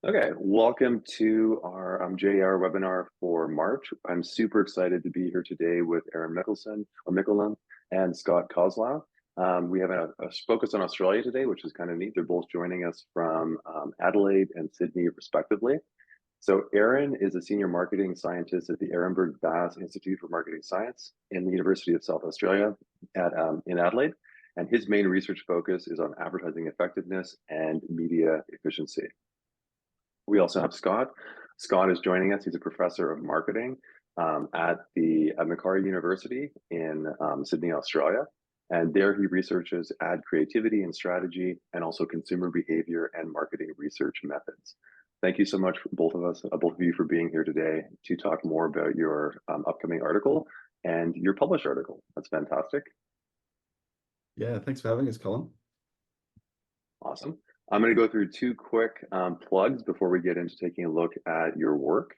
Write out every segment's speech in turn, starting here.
Okay, welcome to our JR webinar for March. I'm super excited to be here today with Aaron Michelon and Scott Koslow. We have a focus on Australia today, which is kind of neat. They're both joining us from Adelaide and Sydney, respectively. So Aaron is a senior marketing scientist at the Ehrenberg Bass Institute for Marketing Science in the University of South Australia in Adelaide. And his main research focus is on advertising effectiveness and media efficiency. We also have Scott. Scott is joining us. He's a professor of marketing at Macquarie University in Sydney, Australia. And there he researches ad creativity and strategy and also consumer behavior and marketing research methods. Thank you so much, both of you for being here today to talk more about your upcoming article and your published article. That's fantastic. Yeah, thanks for having us, Colin. Awesome. I'm going to go through two quick plugs before we get into taking a look at your work.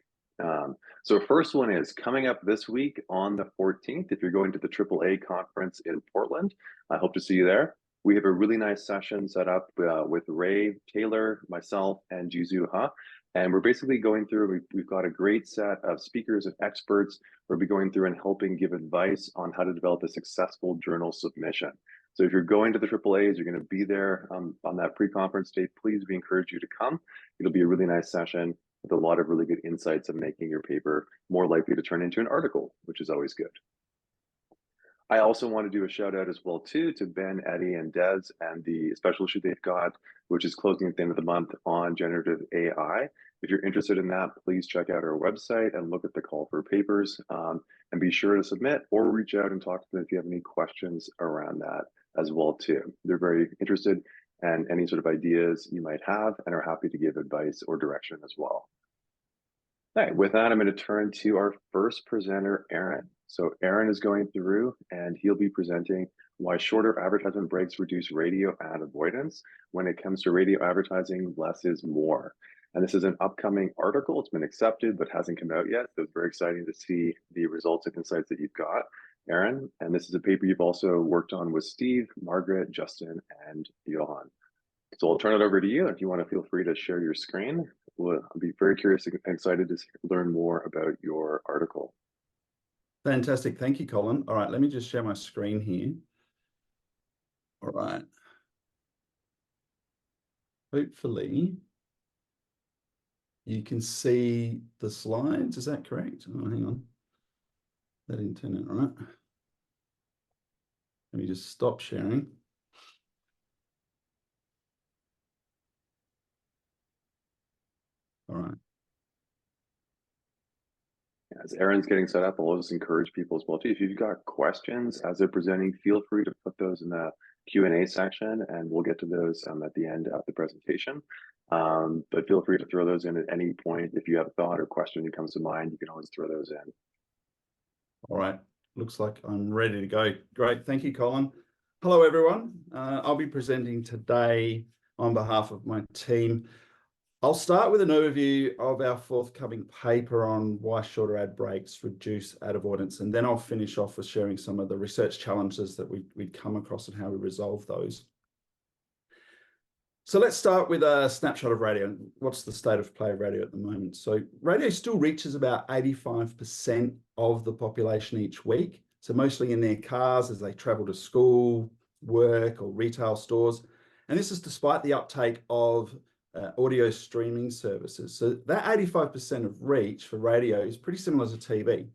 So first one is coming up this week on the 14th. If you're going to the AAA conference in Portland, I hope to see you there. We have a really nice session set up with Ray Taylor, myself, and Jizu Ha. And we're basically going through, we've got a great set of speakers and experts. We'll be going through and helping give advice on how to develop a successful journal submission. So if you're going to the AAAs, you're going to be there on that pre-conference day, please, we encourage you to come. It'll be a really nice session with a lot of really good insights of making your paper more likely to turn into an article, which is always good. I also want to do a shout out as well too to Ben, Eddie, and Des and the special issue they've got, which is closing at the end of the month on generative AI. If you're interested in that, please check out our website and look at the call for papers and be sure to submit or reach out and talk to them if you have any questions around that as well too. They're very interested in any sort of ideas you might have and are happy to give advice or direction as well. All right, with that, I'm going to turn to our first presenter, Aaron. So Aaron is going through and he'll be presenting why shorter advertisement breaks reduce radio ad avoidance. When it comes to radio advertising, less is more. And this is an upcoming article. It's been accepted, but hasn't come out yet. So it's very exciting to see the results and insights that you've got, Aaron. And this is a paper you've also worked on with Steve, Margaret, Justin, and Johan. So I'll turn it over to you. If you want to feel free to share your screen, I'll be very curious and excited to learn more about your article. Fantastic. Thank you, Colin. All right, let me just share my screen here. All right. Hopefully, you can see the slides. Is that correct? Oh, hang on. That didn't turn out right. Let me just stop sharing. All right. As Aaron's getting set up, I'll just encourage people as well too. If you've got questions as they're presenting, feel free to put those in the Q&A section and we'll get to those at the end of the presentation. But feel free to throw those in at any point. If you have a thought or question that comes to mind, you can always throw those in. All right, looks like I'm ready to go. Great, thank you, Colin. Hello, everyone. I'll be presenting today on behalf of my team. I'll start with an overview of our forthcoming paper on why shorter ad breaks reduce ad avoidance, and then I'll finish off with sharing some of the research challenges that we'd come across and how we resolve those. So let's start with a snapshot of radio. What's the state of play of radio at the moment? So radio still reaches about 85% of the population each week. So mostly in their cars as they travel to school, work, or retail stores. And this is despite the uptake of audio streaming services. So that 85% of reach for radio is pretty similar to TV.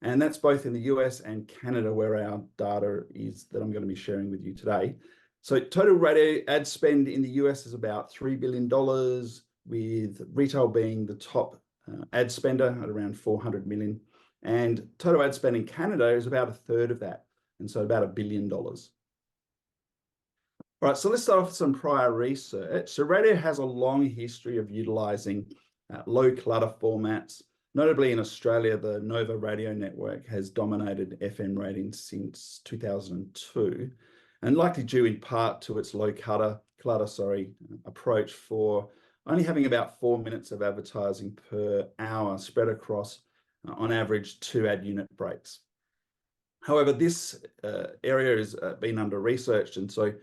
And that's both in the US and Canada, where our data is that I'm going to be sharing with you today. So total radio ad spend in the US is about $3 billion, with retail being the top ad spender at around 400 million. And total ad spend in Canada is about a third of that, and so about $1 billion. All right, so let's start off with some prior research. So radio has a long history of utilizing low clutter formats. Notably in Australia, the Nova radio network has dominated FM ratings since 2002, and likely due in part to its low clutter approach for only having about 4 minutes of advertising per hour spread across, on average, 2 ad unit breaks. However, this area has been under researched, and so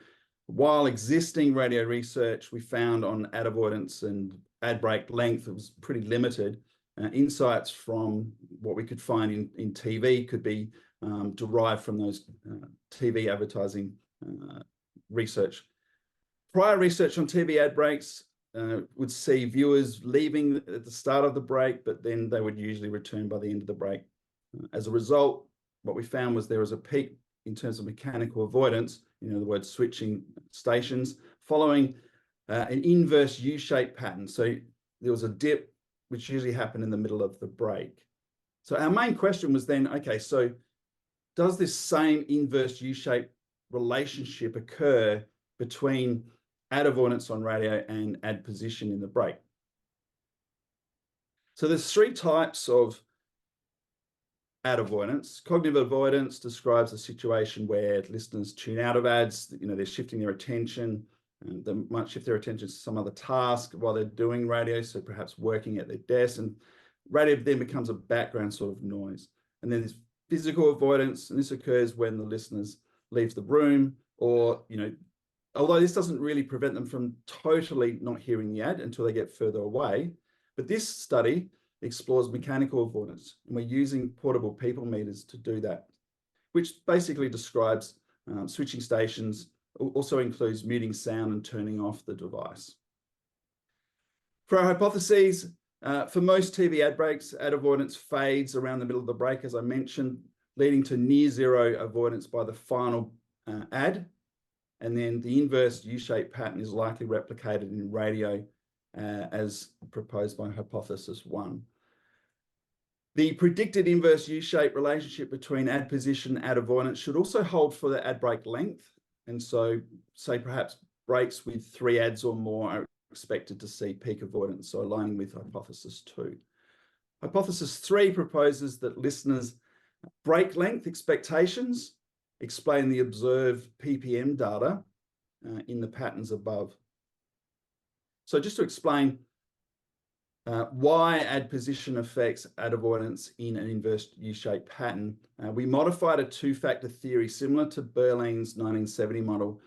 While existing radio research we found on ad avoidance and ad break length was pretty limited, insights from what we could find in TV could be derived from those TV advertising research. Prior research on TV ad breaks would see viewers leaving at the start of the break, but then they would usually return by the end of the break. As a result, what we found was there was a peak in terms of mechanical avoidance, in other words, switching stations, following an inverse U-shaped pattern. So there was a dip, which usually happened in the middle of the break. So our main question was then, okay, so does this same inverse U-shaped relationship occur between ad avoidance on radio and ad position in the break? So there's three types of ad avoidance. Cognitive avoidance describes a situation where listeners tune out of ads, they're shifting their attention, and they might shift their attention to some other task while they're doing radio, so perhaps working at their desk, and radio then becomes a background sort of noise. And then there's physical avoidance, and this occurs when the listeners leave the room, or, although this doesn't really prevent them from totally not hearing the ad until they get further away. But this study explores mechanical avoidance, and we're using portable people meters to do that, which basically describes switching stations, also includes muting sound and turning off the device. For our hypotheses, for most TV ad breaks, ad avoidance fades around the middle of the break, as I mentioned, leading to near zero avoidance by the final ad. And then the inverse U-shaped pattern is likely replicated in radio as proposed by hypothesis 1. The predicted inverse U-shaped relationship between ad position and ad avoidance should also hold for the ad break length. And so, say perhaps breaks with 3 ads or more are expected to see peak avoidance, so aligning with hypothesis 2. Hypothesis 3 proposes that listeners' break length expectations explain the observed PPM data in the patterns above. So just to explain why ad position affects ad avoidance in an inverse U-shaped pattern, we modified a two-factor theory similar to Berlin's 1970 model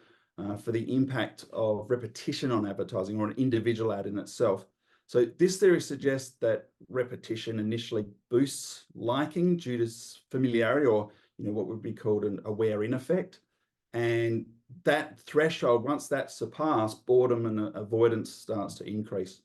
for the impact of repetition on advertising, or an individual ad in itself. So this theory suggests that repetition initially boosts liking due to familiarity, or what would be called an aware-in effect. And that threshold, once that's surpassed, boredom and avoidance starts to increase.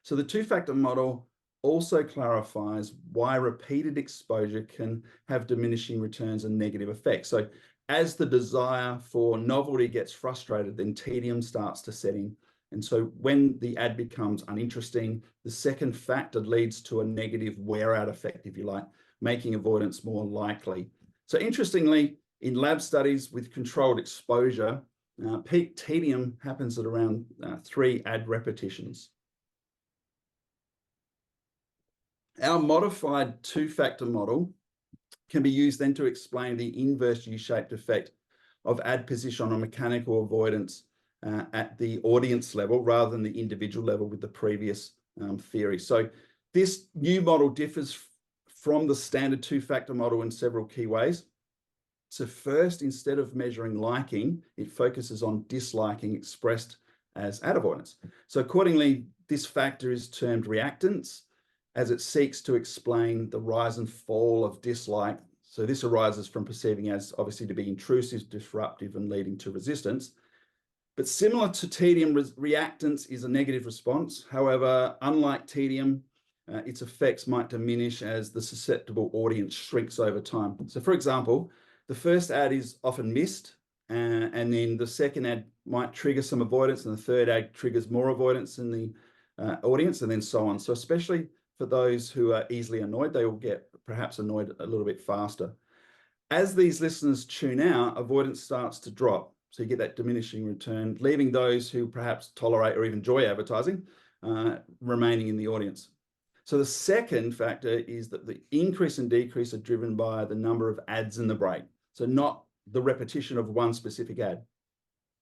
So the two-factor model also clarifies why repeated exposure can have diminishing returns and negative effects. So as the desire for novelty gets frustrated, then tedium starts to set in. And so when the ad becomes uninteresting, the second factor leads to a negative wear-out effect, if you like, making avoidance more likely. So interestingly, in lab studies with controlled exposure, peak tedium happens at around 3 ad repetitions. Our modified two-factor model can be used then to explain the inverse U-shaped effect of ad position on mechanical avoidance at the audience level rather than the individual level with the previous theory. So this new model differs from the standard two-factor model in several key ways. So first, instead of measuring liking, it focuses on disliking expressed as ad avoidance. So accordingly, this factor is termed reactance, as it seeks to explain the rise and fall of dislike. So this arises from perceiving as obviously to be intrusive, disruptive, and leading to resistance. But similar to tedium, reactance is a negative response. However, unlike tedium, its effects might diminish as the susceptible audience shrinks over time. So for example, the first ad is often missed, and then the second ad might trigger some avoidance, and the third ad triggers more avoidance in the audience, and then so on. So especially for those who are easily annoyed, they will get perhaps annoyed a little bit faster. As these listeners tune out, avoidance starts to drop. So you get that diminishing return, leaving those who perhaps tolerate or even enjoy advertising remaining in the audience. So the second factor is that the increase and decrease are driven by the number of ads in the break. So not the repetition of one specific ad.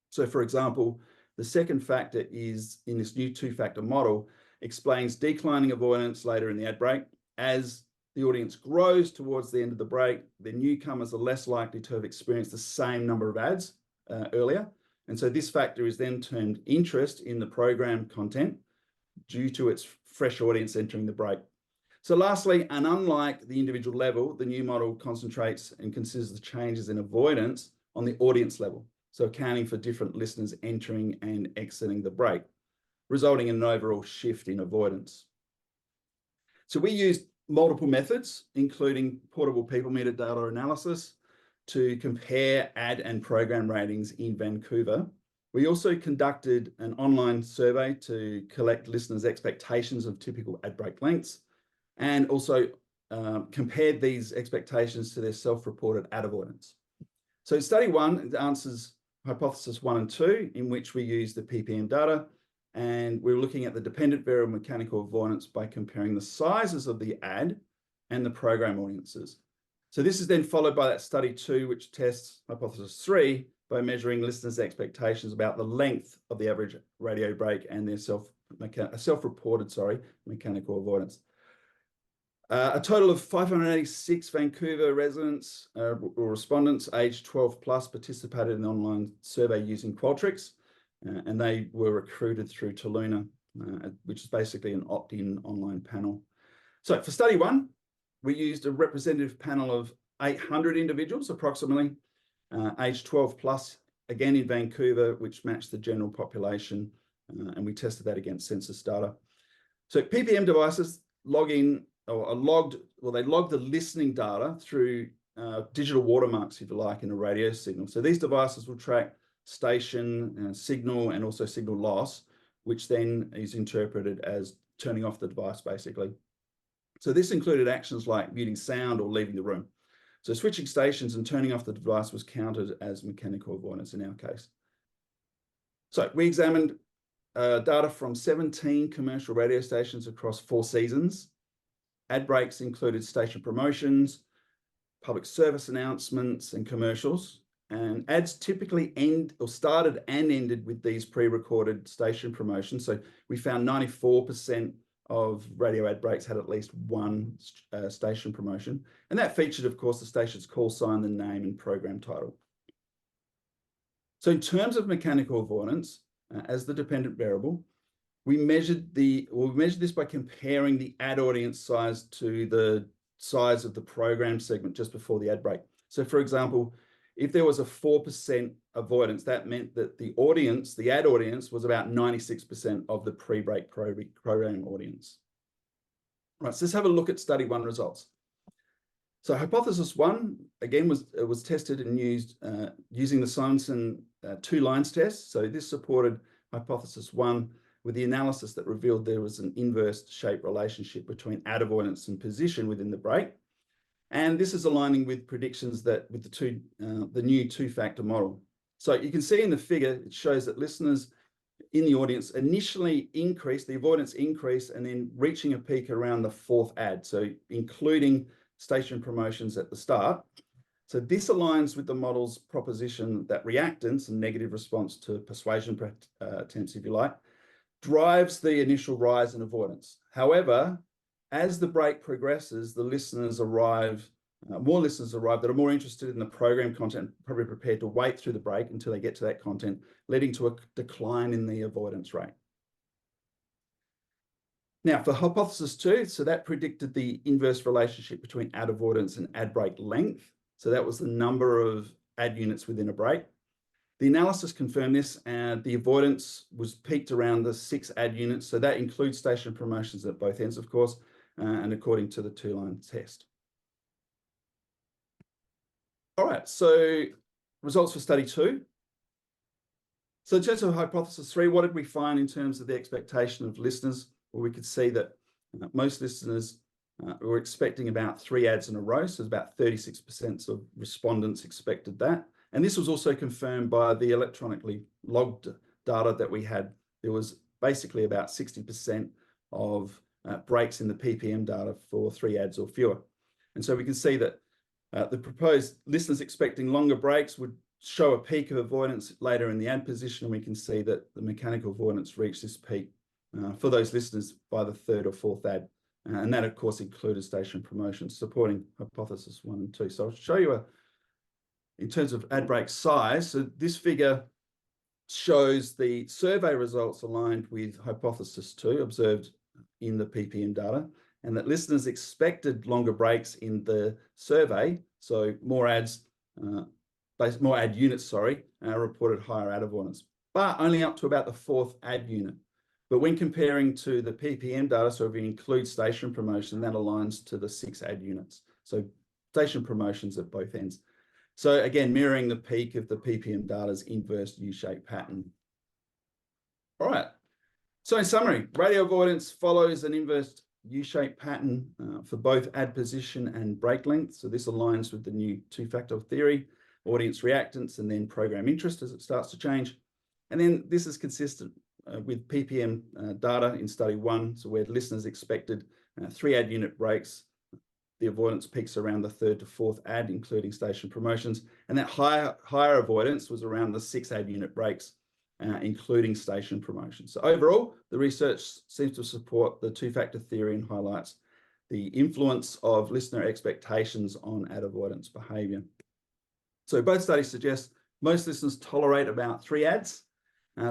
So for example, the second factor is in this new two-factor model explains declining avoidance later in the ad break. As the audience grows towards the end of the break, the newcomers are less likely to have experienced the same number of ads earlier, And so this factor is then termed interest in the program content due to its fresh audience entering the break. So lastly, and unlike the individual level, the new model concentrates and considers the changes in avoidance on the audience level, so accounting for different listeners entering and exiting the break, resulting in an overall shift in avoidance. So we used multiple methods, including portable people meter data analysis, to compare ad and program ratings in Vancouver. We also conducted an online survey to collect listeners' expectations of typical ad break lengths, and also compared these expectations to their self-reported ad avoidance. So study one answers hypothesis 1 and 2, in which we use the PPM data, and we're looking at the dependent variable mechanical avoidance by comparing the sizes of the ad and the program audiences. So this is then followed by that study 2, which tests hypothesis 3 by measuring listeners' expectations about the length of the average radio break and their self-reported mechanical avoidance. A total of 586 Vancouver residents or respondents aged 12 plus participated in the online survey using Qualtrics, and they were recruited through Toluna, which is basically an opt-in online panel. So for study 1, we used a representative panel of 800 individuals approximately, aged 12 plus, again in Vancouver, which matched the general population, and we tested that against census data. So PPM devices they logged the listening data through digital watermarks, if you like, in a radio signal. So these devices will track station, signal, and also signal loss, which then is interpreted as turning off the device, basically. So this included actions like muting sound or leaving the room. So switching stations and turning off the device was counted as mechanical avoidance in our case. So we examined data from 17 commercial radio stations across 4 seasons. Ad breaks included station promotions, public service announcements, and commercials. And ads typically started and ended with these pre-recorded station promotions. So we found 94% of radio ad breaks had at least one station promotion. And that featured, of course, the station's call sign, the name, and program title. So in terms of mechanical avoidance, as the dependent variable, we measured this by comparing the ad audience size to the size of the program segment just before the ad break. So for example, if there was a 4% avoidance, that meant that the ad audience was about 96% of the pre-break program audience. Right, so let's have a look at study 1 results. So hypothesis 1, again, was tested and used using the Simonson 2 lines test. So this supported hypothesis 1 with the analysis that revealed there was an inverse shape relationship between ad avoidance and position within the break. And this is aligning with predictions that with the new 2-factor model. So you can see in the figure, it shows that listeners in the audience initially increased, the avoidance increased, and then reaching a peak around the 4th ad. So including station promotions at the start. So this aligns with the model's proposition that reactance and negative response to persuasion attempts, if you like, drives the initial rise in avoidance. However, as the break progresses, more listeners arrive that are more interested in the program content, probably prepared to wait through the break until they get to that content, leading to a decline in the avoidance rate. Now, for hypothesis 2, so that predicted the inverse relationship between ad avoidance and ad break length. So that was the number of ad units within a break. The analysis confirmed this, and the avoidance was peaked around the 6 ad units. So that includes station promotions at both ends, of course, and according to the 2-line test. All right, so results for study 2. So in terms of hypothesis 3, what did we find in terms of the expectation of listeners? Well, we could see that most listeners were expecting about 3 ads in a row. So about 36% of respondents expected that. And this was also confirmed by the electronically logged data that we had. There was basically about 60% of breaks in the PPM data for 3 ads or fewer. And so we can see that the proposed listeners expecting longer breaks would show a peak of avoidance later in the ad position. And we can see that the mechanical avoidance reached this peak for those listeners by the 3rd or 4th ad. And that, of course, included station promotions, supporting hypothesis 1 and 2. So I'll show you in terms of ad break size. So this figure shows the survey results aligned with hypothesis 2 observed in the PPM data, and that listeners expected longer breaks in the survey, so more ads, more ad units, reported higher ad avoidance, but only up to about the 4th ad unit. But when comparing to the PPM data, so if you include station promotion, that aligns to the 6 ad units. So station promotions at both ends. So again, mirroring the peak of the PPM data's inverse U-shaped pattern. All right. So in summary, radio avoidance follows an inverse U-shaped pattern for both ad position and break length. So this aligns with the new two-factor theory, audience reactance, and then program interest as it starts to change. And then this is consistent with PPM data in study 1, so where listeners expected 3 ad unit breaks. The avoidance peaks around the 3rd to 4th ad, including station promotions, and that higher avoidance was around the 6 ad unit breaks, including station promotions. So overall, the research seems to support the two-factor theory and highlights the influence of listener expectations on ad avoidance behaviour. So both studies suggest most listeners tolerate about 3 ads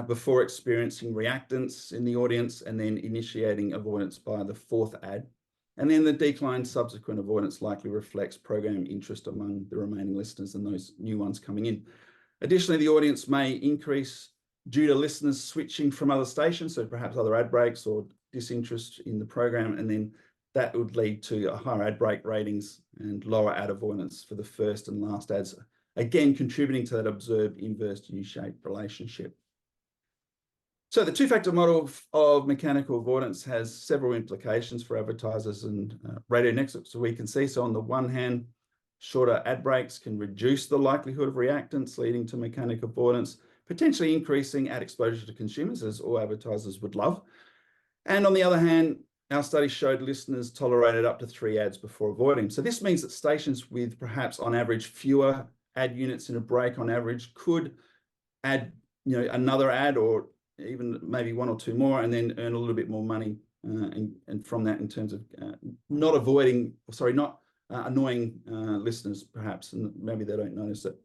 before experiencing reactance in the audience and then initiating avoidance by the 4th ad. And then the decline subsequent avoidance likely reflects program interest among the remaining listeners and those new ones coming in. Additionally, the audience may increase due to listeners switching from other stations, so perhaps other ad breaks or disinterest in the program, and then that would lead to a higher ad break ratings and lower ad avoidance for the first and last ads, again contributing to that observed inverse U-shaped relationship. So the two-factor model of mechanical avoidance has several implications for advertisers and radio networks, so we can see. So on the one hand, shorter ad breaks can reduce the likelihood of reactance, leading to mechanical avoidance, potentially increasing ad exposure to consumers, as all advertisers would love. And on the other hand, our study showed listeners tolerated up to 3 ads before avoiding. So this means that stations with perhaps on average fewer ad units in a break on average could add another ad or even maybe 1 or 2 more, and then earn a little bit more money and from that in terms of not annoying listeners perhaps, and maybe they don't notice it.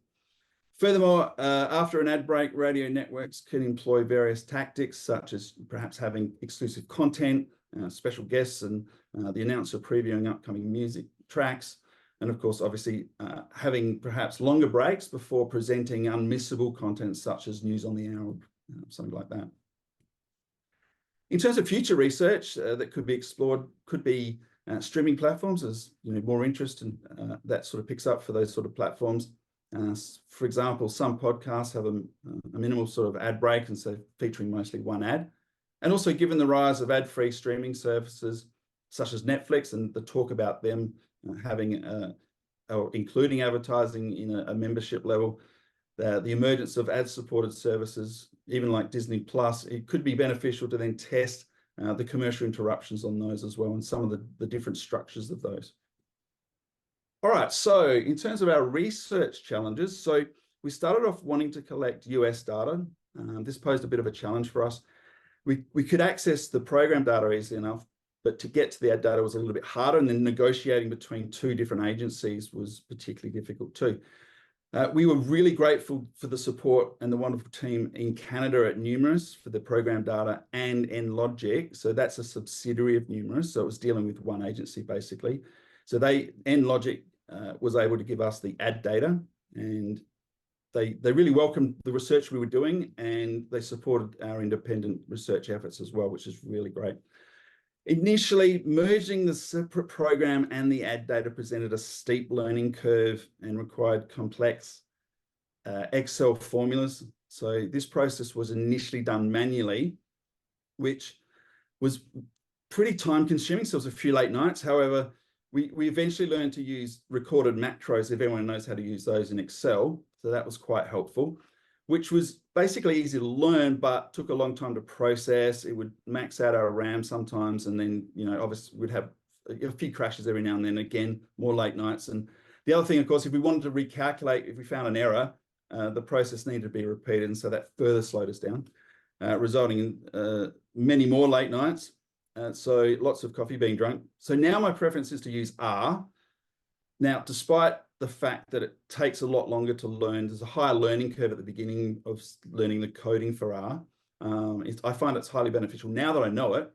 Furthermore, after an ad break, radio networks can employ various tactics, such as perhaps having exclusive content, special guests, and the announcer previewing upcoming music tracks. And of course, obviously, having perhaps longer breaks before presenting unmissable content, such as news on the hour, something like that. In terms of future research that could be explored, could be streaming platforms, as more interest and that sort of picks up for those sort of platforms. For example, some podcasts have a minimal sort of ad break, and so featuring mostly 1 ad. And also, given the rise of ad-free streaming services such as Netflix and the talk about them having or including advertising in a membership level, the emergence of ad-supported services, even like Disney Plus, it could be beneficial to then test the commercial interruptions on those as well, and some of the different structures of those. All right, so in terms of our research challenges, so we started off wanting to collect US data. This posed a bit of a challenge for us. We could access the program data easily enough, but to get to the ad data was a little bit harder, and then negotiating between 2 different agencies was particularly difficult too. We were really grateful for the support and the wonderful team in Canada at Numerous for the program data and NLogic. So that's a subsidiary of Numerous. So it was dealing with one agency basically. So NLogic was able to give us the ad data, and they really welcomed the research we were doing, and they supported our independent research efforts as well, which is really great. Initially, merging the separate program and the ad data presented a steep learning curve and required complex Excel formulas. So this process was initially done manually, which was pretty time consuming. So it was a few late nights. However, we eventually learned to use recorded macros, if everyone knows how to use those in Excel. So that was quite helpful, which was basically easy to learn, but took a long time to process. It would max out our RAM sometimes. And then, obviously we'd have a few crashes every now and then, again, more late nights. And the other thing, of course, if we wanted to recalculate, if we found an error, the process needed to be repeated. And so that further slowed us down, resulting in many more late nights. So lots of coffee being drunk. So now my preference is to use R. Now, despite the fact that it takes a lot longer to learn. There's a higher learning curve at the beginning of learning the coding for R. I find it's highly beneficial now that I know it.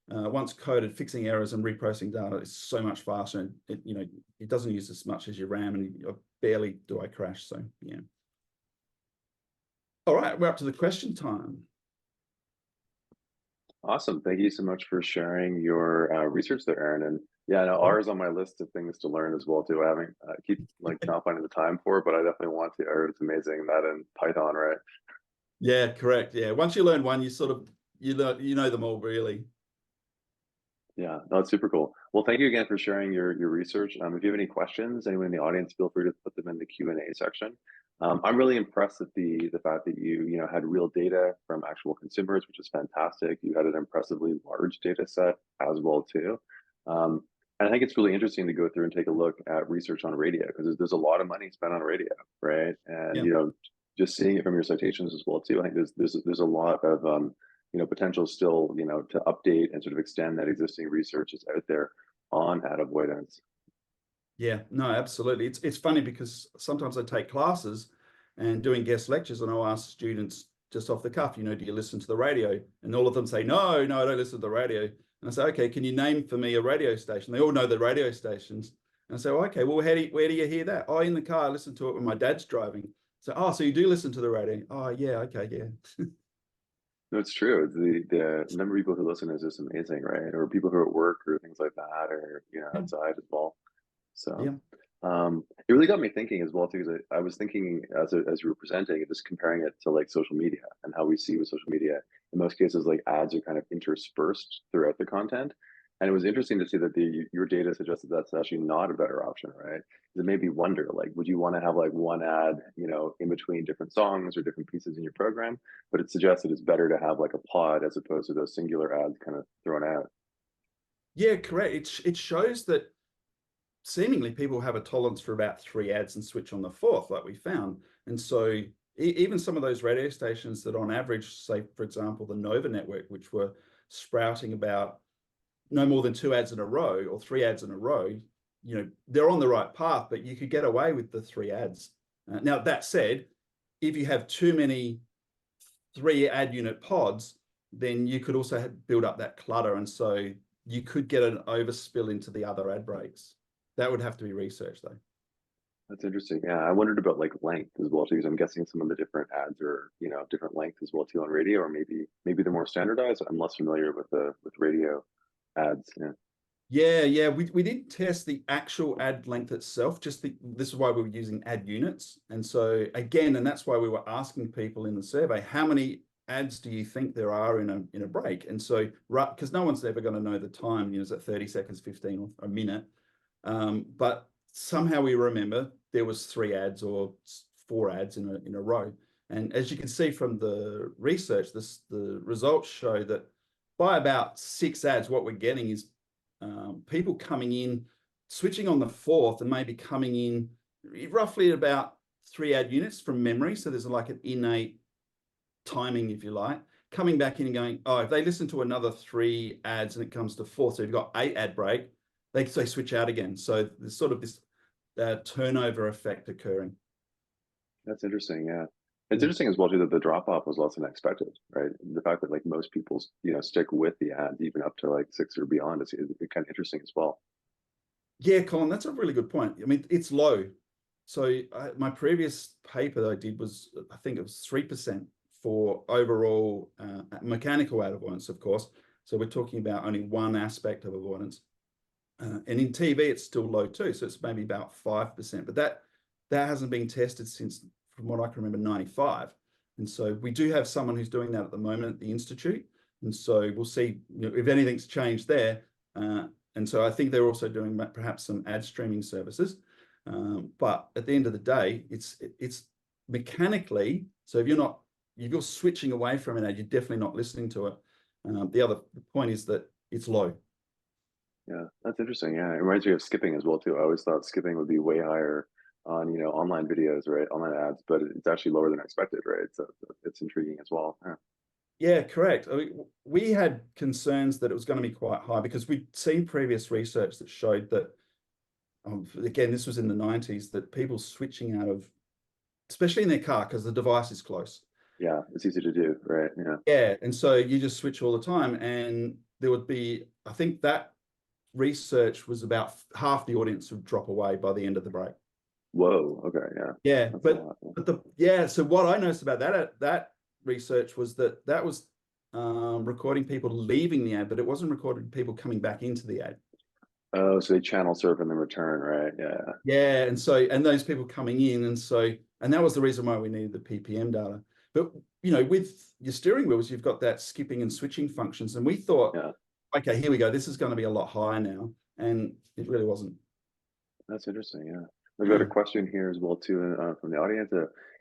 Once coded, fixing errors and reprocessing data is so much faster. And it doesn't use as much as your RAM, and barely do I crash. So yeah. All right, we're up to the question time. Awesome. Thank you so much for sharing your research there, Aaron. And yeah, no, R is on my list of things to learn as well too. I haven't keep not finding the time for it, but I definitely want to. I heard it's amazing, that and Python, right? Yeah, correct. Yeah, once you learn one, you sort of you know them all really. Yeah, no, it's super cool. Well, thank you again for sharing your research. If you have any questions, anyone in the audience, feel free to put them in the Q&A section. I'm really impressed at the fact that you had real data from actual consumers, which is fantastic. You had an impressively large data set as well too. And I think it's really interesting to go through and take a look at research on radio, because there's a lot of money spent on radio, right? And Yeah. just seeing it from your citations as well too. I think there's a lot of potential still, to update and sort of extend that existing research that's out there on ad avoidance. Yeah, no, absolutely. It's funny because sometimes I take classes and doing guest lectures, and I'll ask students just off the cuff, do you listen to the radio? And all of them say, no, I don't listen to the radio. And I say, okay, can you name for me a radio station? They all know the radio stations. And I say, okay, well, where do you hear that? Oh, in the car, I listen to it when my dad's driving. So, so you do listen to the radio? Oh, yeah, okay, yeah. No, it's true. The number of people who listen is just amazing, right? Or people who are at work or things like that, or outside as well. So it really got me thinking as well too, because I was thinking as you were presenting, just comparing it to like social media and how we see with social media. In most cases, like ads are kind of interspersed throughout the content. And it was interesting to see that your data suggested that's actually not a better option, right? It made me wonder, like, would you want to have like one ad, in between different songs or different pieces in your program? But it suggested it's better to have like a pod as opposed to those singular ads kind of thrown out. Yeah, correct. It shows that seemingly people have a tolerance for about 3 ads and switch on the 4th, like we found. And so even some of those radio stations that on average, say, for example, the Nova network, which were sprouting about no more than 2 ads in a row or 3 ads in a row, they're on the right path, but you could get away with the 3 ads. Now, that said, if you have too many 3 ad unit pods, then you could also build up that clutter. And so you could get an overspill into the other ad breaks. That would have to be researched though. That's interesting. Yeah, I wondered about like length as well too, because I'm guessing some of the different ads are different length as well too on radio, or maybe they're more standardized. I'm less familiar with radio ads. Yeah. We did test the actual ad length itself. This is why we were using ad units. And so again, and that's why we were asking people in the survey, how many ads do you think there are in a break? And so, right, because no one's ever going to know the time. Is it 30 seconds, 15, or a minute? But somehow we remember there was 3 ads or 4 ads in a row. And as you can see from the research, the results show that by about 6 ads, what we're getting is people coming in, switching on the 4th, and maybe coming in roughly about 3 ad units from memory. So there's like an innate timing, if you like, coming back in and going, oh, if they listen to another 3 ads and it comes to 4, so you've got 8 ad break, they switch out again. So there's sort of this turnover effect occurring. That's interesting. Yeah. It's interesting as well too that the drop off was less than expected, right? The fact that like most people, stick with the ads even up to like 6 or beyond is kind of interesting as well. Yeah, Colin, that's a really good point. I mean, it's low. So my previous paper that I did was, I think it was 3% for overall mechanical ad avoidance, of course. So we're talking about only one aspect of avoidance. And in TV, it's still low too. So it's maybe about 5%, but that hasn't been tested since, from what I can remember, 95. And so we do have someone who's doing that at the moment at the Institute. And so we'll see if anything's changed there. And so I think they're also doing perhaps some ad streaming services. But at the end of the day, it's mechanically. So if you're switching away from an ad, you're definitely not listening to it. The other point is that it's low. Yeah, that's interesting. Yeah, it reminds me of skipping as well too. I always thought skipping would be way higher on online videos, right? Online ads, but it's actually lower than expected, right? So it's intriguing as well. Yeah. Yeah, correct. I mean, we had concerns that it was going to be quite high because we'd seen previous research that showed that again, this was in the 90s, that people switching out of, especially in their car, because the device is close. Yeah, it's easy to do, right? Yeah. Yeah, and so you just switch all the time, and there would be, I think that research was about half the audience would drop away by the end of the break. Whoa. Okay. Yeah. Yeah, That's a but lot. so what I noticed about that research was that was recording people leaving the ad, but it wasn't recording people coming back into the ad. Oh, so they channel surf and then return, right? Yeah. Yeah, and those people coming in, and that was the reason why we needed the PPM data. But with your steering wheels, you've got that skipping and switching functions, and we thought, Yeah. okay, here we go. This is going to be a lot higher now, and it really wasn't. That's interesting. Yeah. We've got a question here as well too from the audience.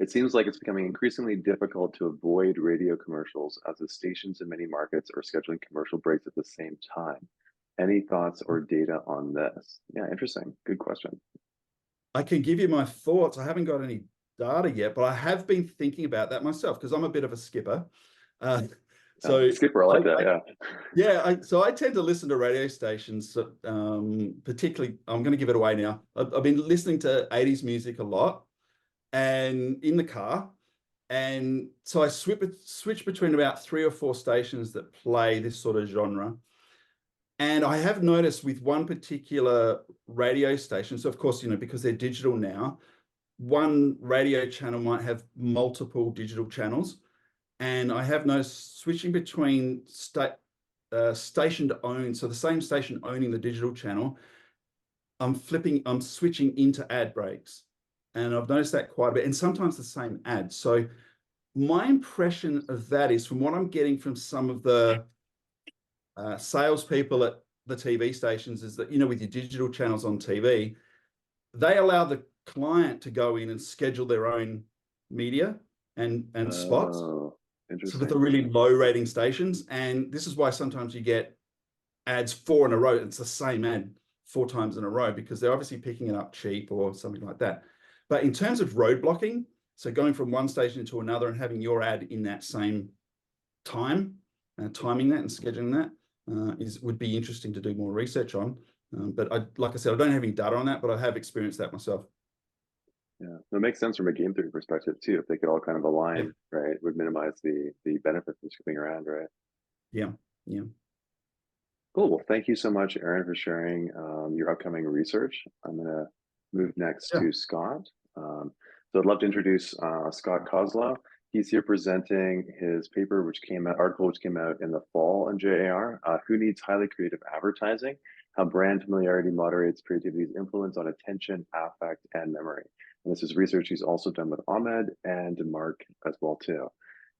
It seems like it's becoming increasingly difficult to avoid radio commercials as the stations in many markets are scheduling commercial breaks at the same time. Any thoughts or data on this? Yeah, interesting. Good question. I can give you my thoughts. I haven't got any data yet, but I have been thinking about that myself because I'm a bit of a skipper. So Skipper, I like that. Yeah. So I tend to listen to radio stations, particularly, I'm going to give it away now. I've been listening to 80s music a lot and in the car. And so I switch between about 3 or 4 stations that play this sort of genre. And I have noticed with one particular radio station, so of course, because they're digital now, one radio channel might have multiple digital channels. And I have noticed switching between station to own, so the same station owning the digital channel, I'm switching into ad breaks. And I've noticed that quite a bit, and sometimes the same ad. So my impression of that is, from what I'm getting from some of the salespeople at the TV stations, is that, with your digital channels on TV, they allow the client to go in and schedule their own media and spots. Interesting. So with the really low rating stations. And this is why sometimes you get ads 4 in a row. It's the same ad 4 times in a row because they're obviously picking it up cheap or something like that. But in terms of road blocking, so going from one station to another and having your ad in that same time, timing that and scheduling that would be interesting to do more research on. But like I said, I don't have any data on that, but I have experienced that myself. Yeah, it makes sense from a game theory perspective too. If they could all kind of align, right, would minimize the benefit from skipping around, right? Yeah. Cool. Well, thank you so much, Aaron, for sharing your upcoming research. I'm going to move next to Scott. So I'd love to introduce Scott Koslow. He's here presenting his paper, which came out in the fall in JAR. Who Needs Highly Creative Advertising? How Brand Familiarity Moderates Creativity's Influence on Attention, Affect, and Memory. And this is research he's also done with Ahmed and Mark as well too.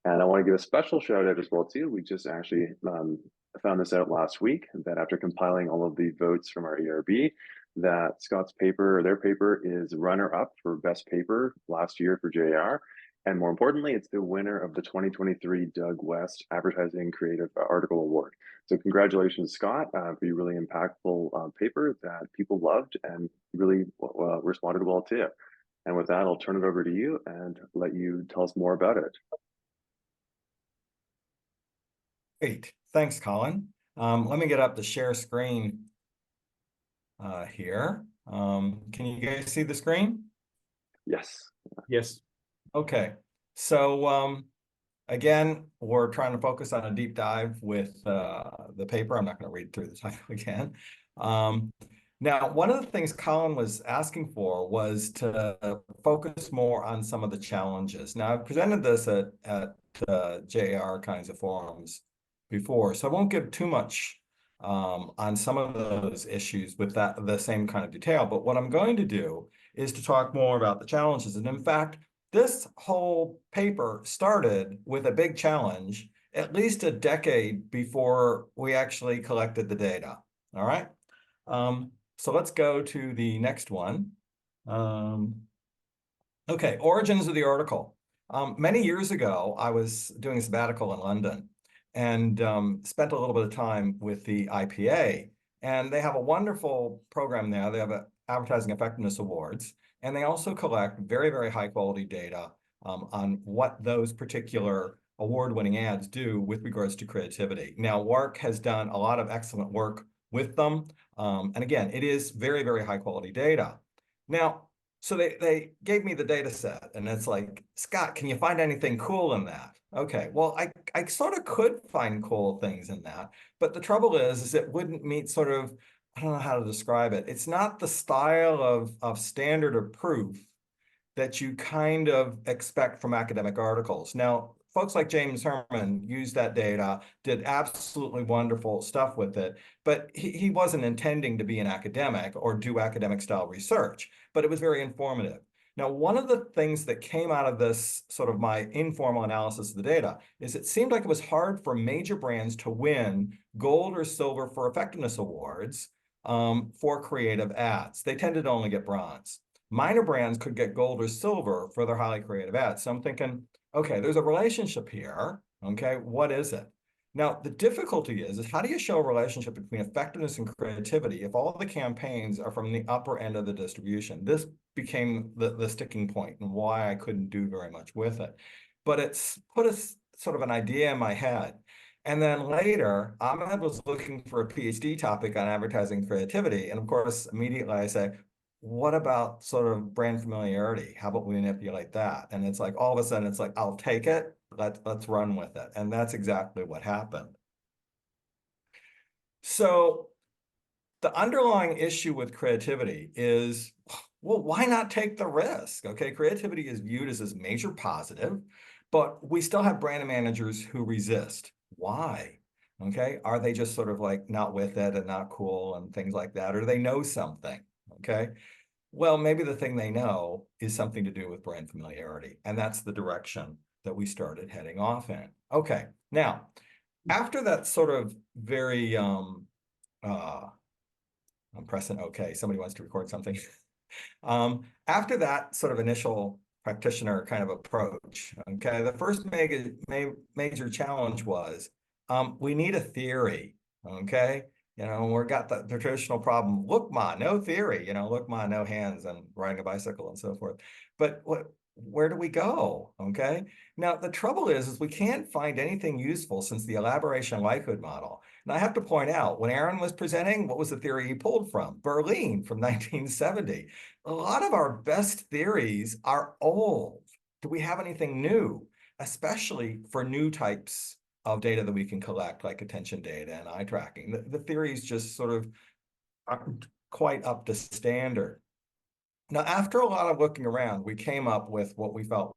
And I want to give a special shout out as well too. We just actually found this out last week, that after compiling all of the votes from our ERB, that Scott's paper, their paper, is runner-up for best paper last year for JAR. And more importantly, it's the winner of the 2023 Doug West Advertising Creative Article Award. So congratulations, Scott, for your really impactful paper that people loved and really responded well to. And with that, I'll turn it over to you and let you tell us more about it. Great. Thanks, Colin. Let me get up the share screen here. Can you guys see the screen? Yes. Yes. Okay. So again, we're trying to focus on a deep dive with the paper. I'm not going to read through the title again. Now, one of the things Colin was asking for was to focus more on some of the challenges. Now, I've presented this at JAR kinds of forums before, so I won't give too much on some of those issues with the same kind of detail. But what I'm going to do is to talk more about the challenges. And in fact, this whole paper started with a big challenge at least a decade before we actually collected the data. All right. So let's go to the next one. Okay, origins of the article. Many years ago, I was doing a sabbatical in London and spent a little bit of time with the IPA. And they have a wonderful program there. They have Advertising Effectiveness Awards. And they also collect very, very high quality data on what those particular award-winning ads do with regards to creativity. Now, Mark has done a lot of excellent work with them. And again, it is very, very high quality data. Now, so they gave me the data set, and it's like, Scott, can you find anything cool in that? Okay, well, I sort of could find cool things in that, but the trouble is it wouldn't meet sort of, I don't know how to describe it. It's not the style of standard of proof that you kind of expect from academic articles. Now, folks like James Herman used that data, did absolutely wonderful stuff with it, but he wasn't intending to be an academic or do academic style research, but it was very informative. Now, one of the things that came out of this sort of my informal analysis of the data is it seemed like it was hard for major brands to win gold or silver for effectiveness awards for creative ads. They tended to only get bronze. Minor brands could get gold or silver for their highly creative ads. So I'm thinking, okay, there's a relationship here. Okay, what is it? Now, the difficulty is how do you show a relationship between effectiveness and creativity if all the campaigns are from the upper end of the distribution? This became the sticking point and why I couldn't do very much with it. But it's put a sort of an idea in my head. And then later, Ahmed was looking for a PhD topic on advertising creativity. And of course, immediately I say, what about sort of brand familiarity? How about we manipulate that? And it's like, all of a sudden, it's like, I'll take it. Let's run with it. And that's exactly what happened. So the underlying issue with creativity is, well, why not take the risk? Okay, creativity is viewed as this major positive, but we still have brand managers who resist. Why? Okay, are they just sort of like not with it and not cool and things like that? Or do they know something? Okay. Well, maybe the thing they know is something to do with brand familiarity. And that's the direction that we started heading off in. Okay. Now, after that sort of very, I'm pressing OK, somebody wants to record something. After that sort of initial practitioner kind of approach, okay, the first major challenge was we need a theory, okay? You know, we've got the traditional problem, look, ma, no theory, you know, look, ma, no hands and riding a bicycle and so forth. But where do we go? Okay. Now, the trouble is we can't find anything useful since the elaboration likelihood model. And I have to point out, when Aaron was presenting, what was the theory he pulled from? Berlin from 1970. A lot of our best theories are old. Do we have anything new, especially for new types of data that we can collect, like attention data and eye tracking? The theories just sort of aren't quite up to standard. Now, after a lot of looking around, we came up with what we felt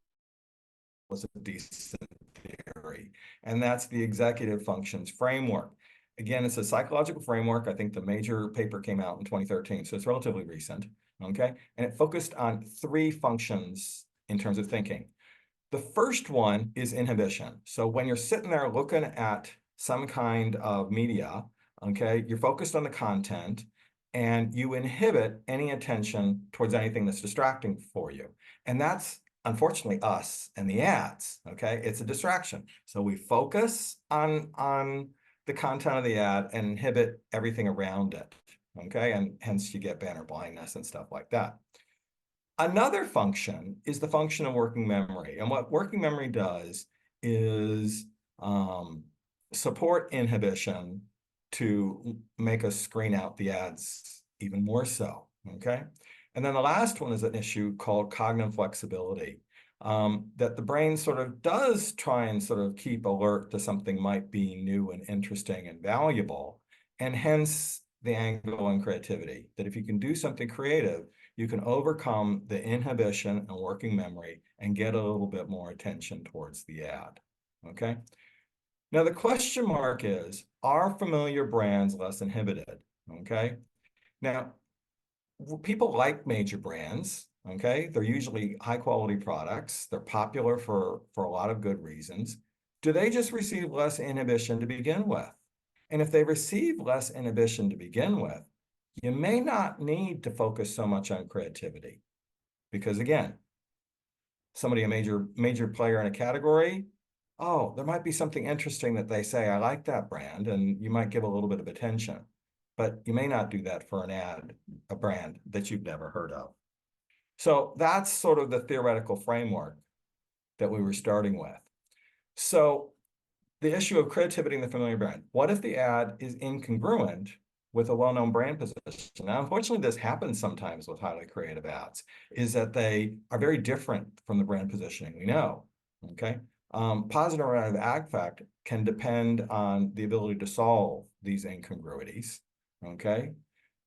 was a decent theory, and that's the executive functions framework. Again, it's a psychological framework. I think the major paper came out in 2013, so it's relatively recent, okay? And it focused on 3 functions in terms of thinking. The first one is inhibition. So when you're sitting there looking at some kind of media, okay, you're focused on the content and you inhibit any attention towards anything that's distracting for you. And that's unfortunately us and the ads, okay? It's a distraction. So we focus on the content of the ad and inhibit everything around it, okay? And hence you get banner blindness and stuff like that. Another function is the function of working memory. And what working memory does is support inhibition to make us screen out the ads even more so, okay? And then the last one is an issue called cognitive flexibility, that the brain sort of does try and sort of keep alert to something might be new and interesting and valuable, and hence the angle on creativity, that if you can do something creative, you can overcome the inhibition and working memory and get a little bit more attention towards the ad, okay? Now, the question mark is, are familiar brands less inhibited, okay? Now, people like major brands, okay? They're usually high quality products. They're popular for a lot of good reasons. Do they just receive less inhibition to begin with? And if they receive less inhibition to begin with, you may not need to focus so much on creativity. Because again, somebody, a major player in a category, oh, there might be something interesting that they say, I like that brand, and you might give a little bit of attention. But you may not do that for an ad, a brand that you've never heard of. So that's sort of the theoretical framework that we were starting with. So the issue of creativity in the familiar brand. What if the ad is incongruent with a well-known brand position. Now, unfortunately, this happens sometimes with highly creative ads, is that they are very different from the brand positioning we know, okay? Positive or negative affect can depend on the ability to solve these incongruities, okay?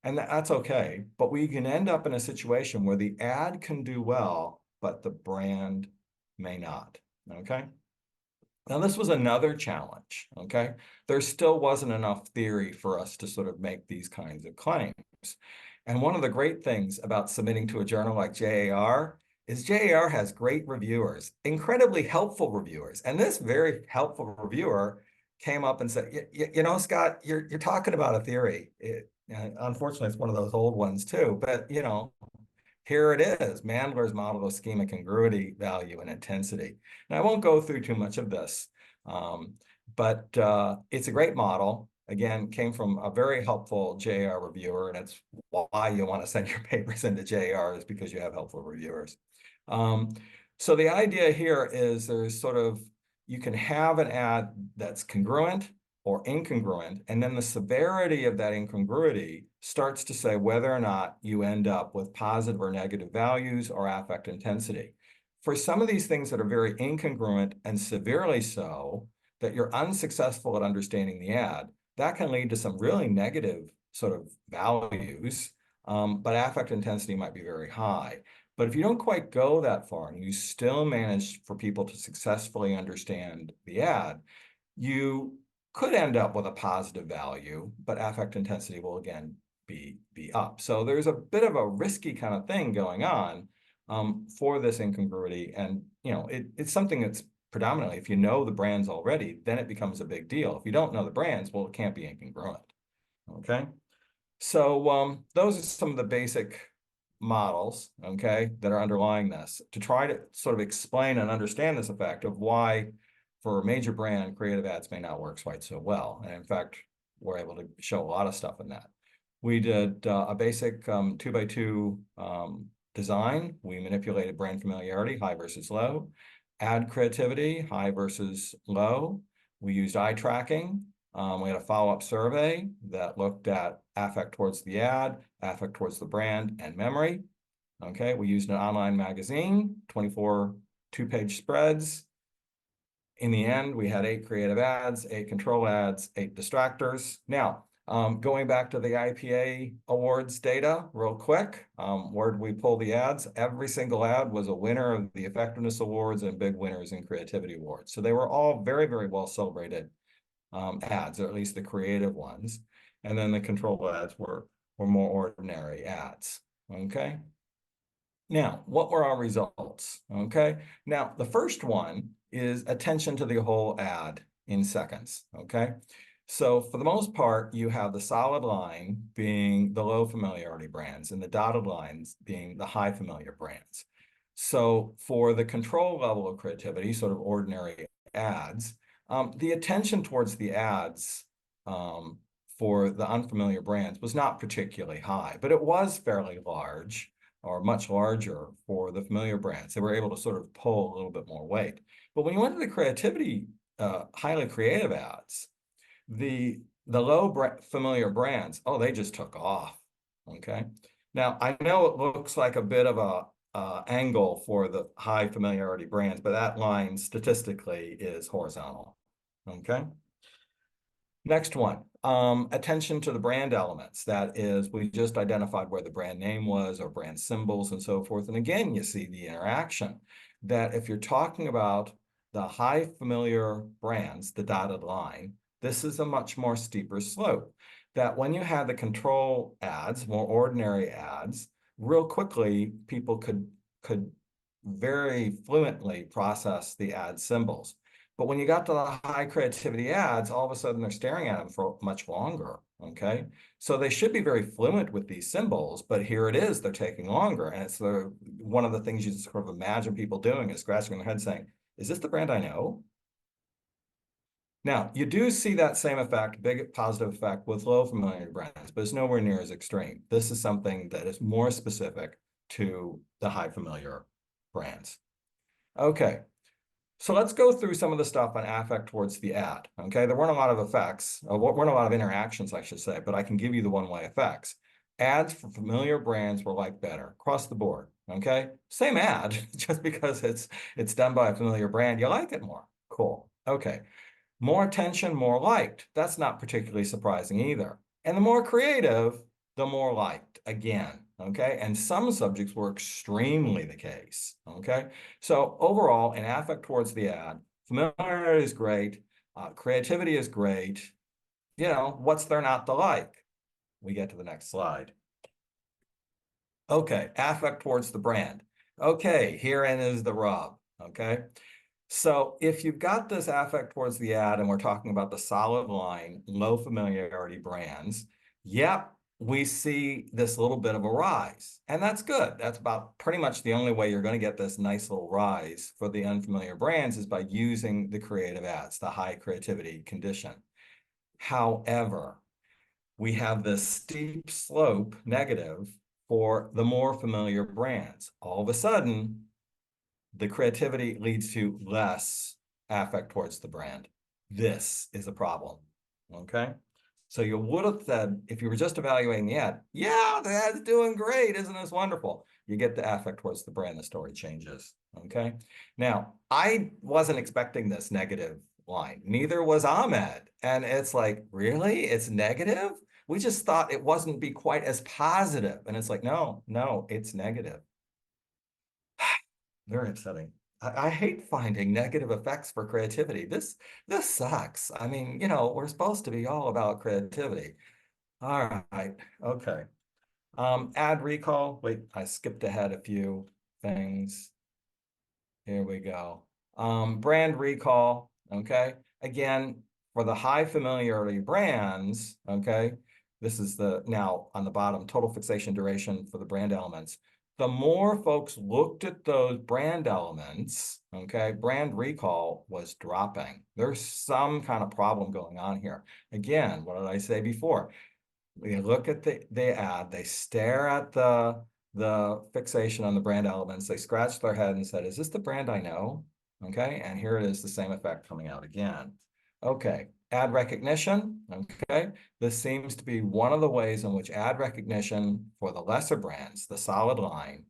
And that's okay, but we can end up in a situation where the ad can do well, but the brand may not, okay? Now, this was another challenge, okay? There still wasn't enough theory for us to sort of make these kinds of claims. And one of the great things about submitting to a journal like JAR is JAR has great reviewers, incredibly helpful reviewers. And this very helpful reviewer came up and said, you know, Scott, you're talking about a theory. Unfortunately, it's one of those old ones too, but you know, here it is, Mandler's model of schema congruity, value, and intensity. Now, I won't go through too much of this, but it's a great model. Again, came from a very helpful JAR reviewer, and it's why you want to send your papers into JAR is because you have helpful reviewers. So the idea here is there's sort of, you can have an ad that's congruent or incongruent, and then the severity of that incongruity starts to say whether or not you end up with positive or negative values or affect intensity. For some of these things that are very incongruent and severely so, that you're unsuccessful at understanding the ad, that can lead to some really negative sort of values, but affect intensity might be very high. But if you don't quite go that far and you still manage for people to successfully understand the ad, you could end up with a positive value, but affect intensity will again be up. So there's a bit of a risky kind of thing going on for this incongruity. And you know, it's something that's predominantly, if you know the brands already, then it becomes a big deal. If you don't know the brands, well, it can't be incongruent. Okay. So those are some of the basic models, okay, that are underlying this to try to sort of explain and understand this effect of why for a major brand, creative ads may not work quite so well. And in fact, we're able to show a lot of stuff in that. We did a basic 2x2 design. We manipulated brand familiarity, high versus low, ad creativity, high versus low. We used eye tracking. We had a follow-up survey that looked at affect towards the ad, affect towards the brand, and memory. Okay, we used an online magazine, 24 two-page spreads. In the end, we had 8 creative ads, 8 control ads, 8 distractors. Now, going back to the IPA awards data real quick, where did we pull the ads? Every single ad was a winner of the effectiveness awards and big winners in creativity awards. So they were all very, very well celebrated ads, or at least the creative ones. And then the control ads were more ordinary ads, okay? Now, what were our results, okay? Now, the first one is attention to the whole ad in seconds, okay? So for the most part, you have the solid line being the low familiarity brands and the dotted lines being the high familiar brands. So for the control level of creativity, sort of ordinary ads, the attention towards the ads for the unfamiliar brands was not particularly high, but it was fairly large or much larger for the familiar brands. They were able to sort of pull a little bit more weight. But when you went to the creativity, highly creative ads, the low familiar brands, oh, they just took off, okay? Now, I know it looks like a bit of a angle for the high familiarity brands, but that line statistically is horizontal, okay? Next one, attention to the brand elements. That is, we just identified where the brand name was or brand symbols and so forth. And again, you see the interaction that if you're talking about the high familiar brands, the dotted line, this is a much more steeper slope. That when you have the control ads, more ordinary ads, real quickly, people could very fluently process the ad symbols. But when you got to the high creativity ads, all of a sudden they're staring at them for much longer, okay? So they should be very fluent with these symbols, but here it is, they're taking longer. And it's one of the things you sort of imagine people doing is scratching their head saying, is this the brand I know? Now, you do see that same effect, big positive effect with low familiarity brands, but it's nowhere near as extreme. This is something that is more specific to the high familiar brands. Okay. So let's go through some of the stuff on affect towards the ad. Okay, there weren't a lot of effects, weren't a lot of interactions, I should say, but I can give you the one-way effects. Ads for familiar brands were liked better across the board. Okay, same ad, just because it's done by a familiar brand, you like it more. Cool. Okay, more attention, more liked. That's not particularly surprising either. And the more creative, the more liked again. Okay, and some subjects were extremely the case. Okay, so overall, in affect towards the ad, familiarity is great, creativity is great. You know, what's there not to like? We get to the next slide. Okay, affect towards the brand. Okay, herein is the rub. Okay, so if you've got this affect towards the ad, and we're talking about the solid line, low familiarity brands, yep, we see this little bit of a rise. And that's good. That's about pretty much the only way you're going to get this nice little rise for the unfamiliar brands is by using the creative ads, the high creativity condition. However, we have this steep slope negative for the more familiar brands. All of a sudden, the creativity leads to less affect towards the brand. This is a problem, okay? So you would have said, if you were just evaluating the ad, yeah, the ad's doing great, isn't this wonderful? You get the affect towards the brand, the story changes, okay? Now, I wasn't expecting this negative line, neither was Ahmed. And it's like, really? It's negative? We just thought it wasn't be quite as positive. And it's like, no, it's negative. Very upsetting. I hate finding negative effects for creativity. This sucks. I mean, you know, we're supposed to be all about creativity. All right. Okay. Ad recall. Wait, I skipped ahead a few things. Here we go. Brand recall. Okay. Again, for the high familiarity brands, okay, this is the now on the bottom, total fixation duration for the brand elements. The more folks looked at those brand elements, okay, brand recall was dropping. There's some kind of problem going on here. Again, what did I say before? We look at the ad, they stare at the fixation on the brand elements, they scratch their head and said, is this the brand I know? Okay, and here it is, the same effect coming out again. Okay, ad recognition, okay? This seems to be one of the ways in which ad recognition for the lesser brands, the solid line,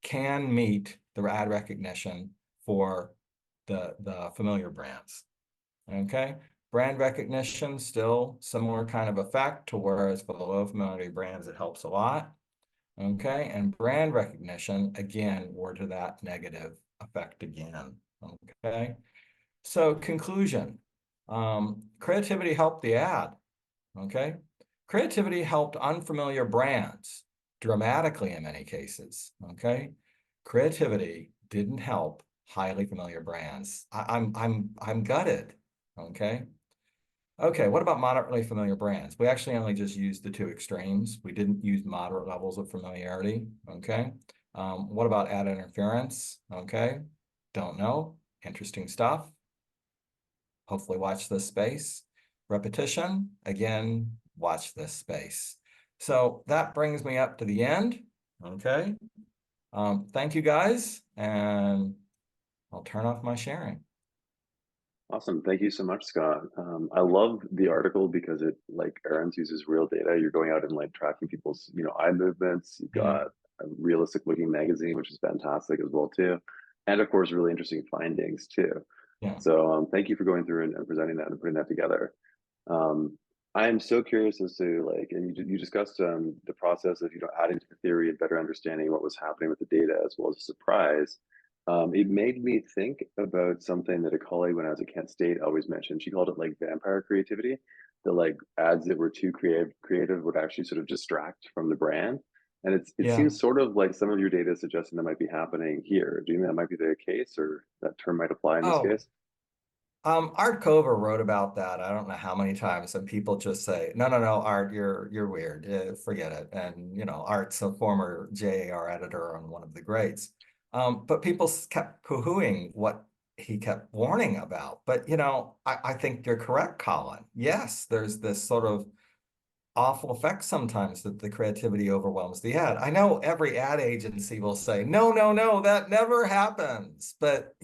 can meet the ad recognition for the familiar brands, okay? Brand recognition, still similar kind of effect to whereas for the low familiarity brands, it helps a lot, okay? And brand recognition, again, we're to that negative effect again, okay? So conclusion, creativity helped the ad, okay? Creativity helped unfamiliar brands dramatically in many cases, okay? Creativity didn't help highly familiar brands. I'm gutted, okay? Okay, what about moderately familiar brands? We actually only just used the two extremes. We didn't use moderate levels of familiarity, okay? What about ad interference? Okay, don't know. Interesting stuff. Hopefully watch this space. Repetition, again, watch this space. So that brings me up to the end, okay? Thank you guys, and I'll turn off my sharing. Awesome. Thank you so much, Scott. I love the article because it, like Aaron's, uses real data. You're going out and like tracking people's, eye movements. You've got a realistic looking magazine, which is fantastic as well too. And of course, really interesting findings too. Yeah. So thank you for going through and presenting that and putting that together. I am so curious as to like, and you discussed the process of, adding to the theory and better understanding what was happening with the data as well as a surprise. It made me think about something that a colleague when I was at Kent State always mentioned. She called it like vampire creativity. The like ads that were too creative would actually sort of distract from the brand. And it seems sort of like some of your data suggesting that might be happening here. Do you think that might be the case, or that term might apply in this case? Art Cover wrote about that. I don't know how many times, and people just say, no, Art, you're weird. Forget it. And Art's a former JAR editor on one of the greats. But people kept poo-hooing what he kept warning about. But I think you're correct, Colin. Yes, there's this sort of awful effect sometimes that the creativity overwhelms the ad. I know every ad agency will say, no, that never happens. But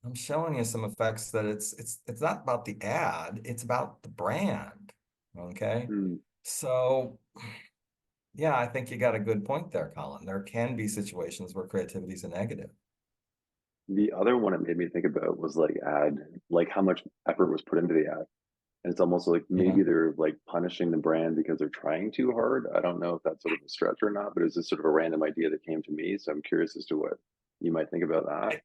I'm showing you some effects that it's not about the ad, it's about the brand. Okay. Mm. So yeah, I think you got a good point there, Colin. There can be situations where creativity is a negative. The other one it made me think about was like how much effort was put into the ad. And it's almost like Yeah. maybe they're like punishing the brand because they're trying too hard. I don't know if that's sort of a stretch or not, but it's just sort of a random idea that came to me. So I'm curious as to what you might think about that.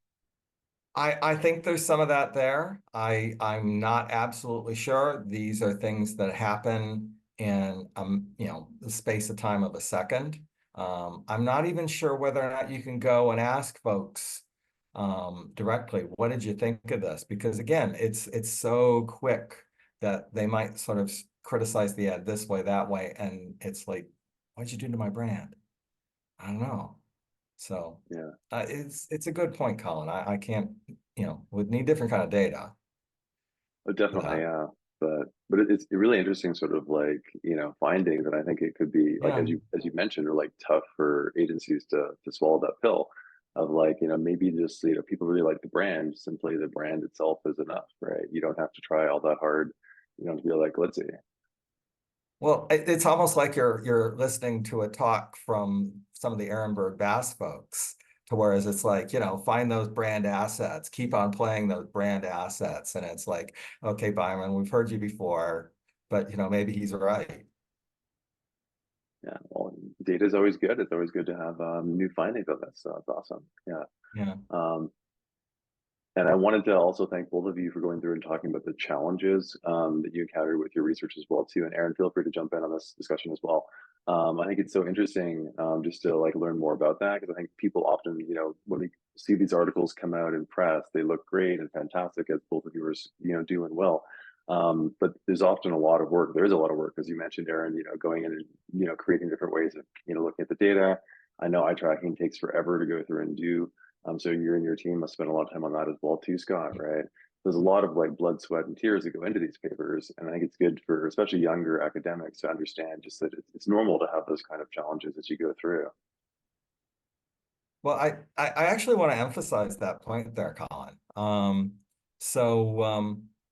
I think there's some of that there. I'm not absolutely sure. These are things that happen in the space of time of a second. I'm not even sure whether or not you can go and ask folks directly, what did you think of this? Because again, it's so quick that they might sort of criticize the ad this way, that way, and it's like, what'd you do to my brand? I don't know. So Yeah. it's a good point, Colin. I can't, would need different kind of data for Definitely, that. yeah. But it's a really interesting sort of like, finding that I think it could be like Yeah. as you mentioned, are like tough for agencies to swallow that pill of like, maybe just, people really like the brand, simply the brand itself is enough, right? You don't have to try all that hard. You don't have to be like, let's see. Well, it's almost like you're listening to a talk from some of the Ehrenberg Bass folks, to whereas it's like, find those brand assets, keep on playing those brand assets. And it's like, okay, Byron, we've heard you before, but maybe he's right. Yeah, well, data is always good. It's always good to have new findings of this. So that's awesome. Yeah. Yeah. Um, and I wanted to also thank both of you for going through and talking about the challenges that you encountered with your research as well too. And Aaron, feel free to jump in on this discussion as well. I think it's so interesting just to like learn more about that, because I think people often, when we see these articles come out in press, they look great and fantastic, as both of you are, doing well. But there's often a lot of work. There is a lot of work, as you mentioned, Aaron, going in and, creating different ways of, looking at the data. I know eye tracking takes forever to go through and do. So you and your team must spend a lot of time on that as well too, Scott, right? There's a lot of like blood, sweat, and tears that go into these papers. And I think it's good for especially younger academics to understand just that it's normal to have those kind of challenges as you go through. Well, I actually want to emphasize that point there, Colin.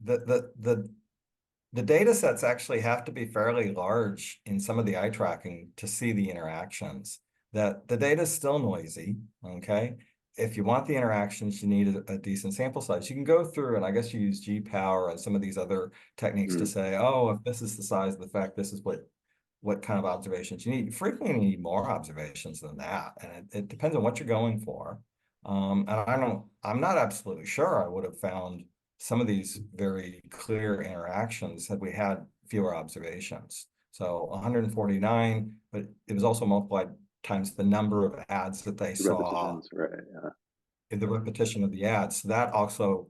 The data sets actually have to be fairly large in some of the eye tracking to see the interactions. That the data is still noisy, okay? If you want the interactions, you need a decent sample size. You can go through, and I guess you use G-Power and some of these other techniques to Mm. say, oh, if this is the size of the effect, this is what kind of observations you need. You frequently need more observations than that, and it depends on what you're going for. And I'm not absolutely sure I would have found some of these very clear interactions had we had fewer observations. So 149, but it was also multiplied times the number of ads that they The saw repetitions, right? Yeah. in the repetition of the ads. So that also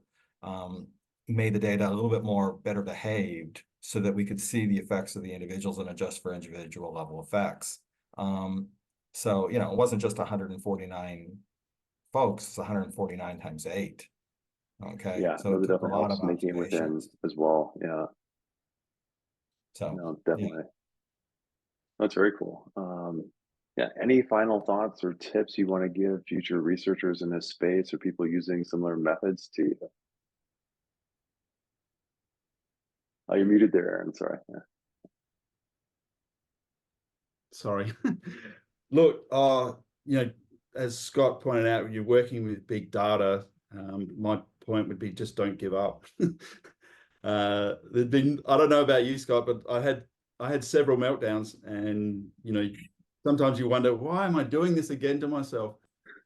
made the data a little bit more better behaved so that we could see the effects of the individuals and adjust for individual level effects. So, it wasn't just 149 folks, it's 149 times 8. Okay, Yeah, so no, it that took a definitely lot helps of making it within observations. as well. Yeah, So, no, yeah. definitely. That's very cool. Yeah, any final thoughts or tips you want to give future researchers in this space or people using similar methods to you? Oh, you're muted there, Aaron. Sorry. Yeah. Sorry. Look, as Scott pointed out, you're working with big data. My point would be just don't give up. There'd been, I don't know about you, Scott, but I had several meltdowns, and sometimes you wonder, why am I doing this again to myself?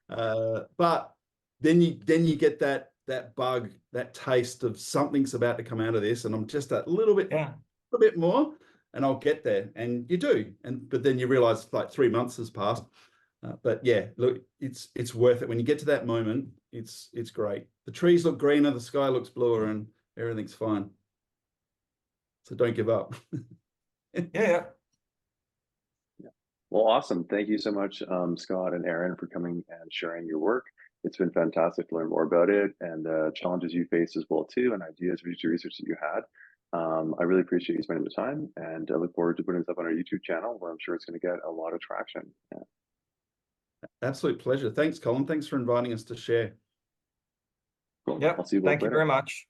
But then you get that bug, that taste of something's about to come out of this, and I'm just a little bit more, and I'll get there. And you do, but then you realize like 3 months has passed. But yeah, look, it's worth it when you get to that moment. It's great. The trees look greener, the sky looks bluer, and everything's fine. So don't give up. Yeah. Well, awesome. Thank you so much, Scott and Aaron, for coming and sharing your work. It's been fantastic to learn more about it and the challenges you faced as well too, and ideas for future research that you had. I really appreciate you spending the time, and I look forward to putting this up on our YouTube channel, where I'm sure it's going to get a lot of traction. Yeah. Absolute pleasure. Thanks, Colin. Thanks for inviting us to share. Cool. Yep. I'll see you both Thank you later. very much.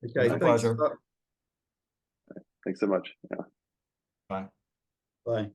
Okay, It's a thanks. pleasure. Thanks so much. Yeah. Bye. Bye.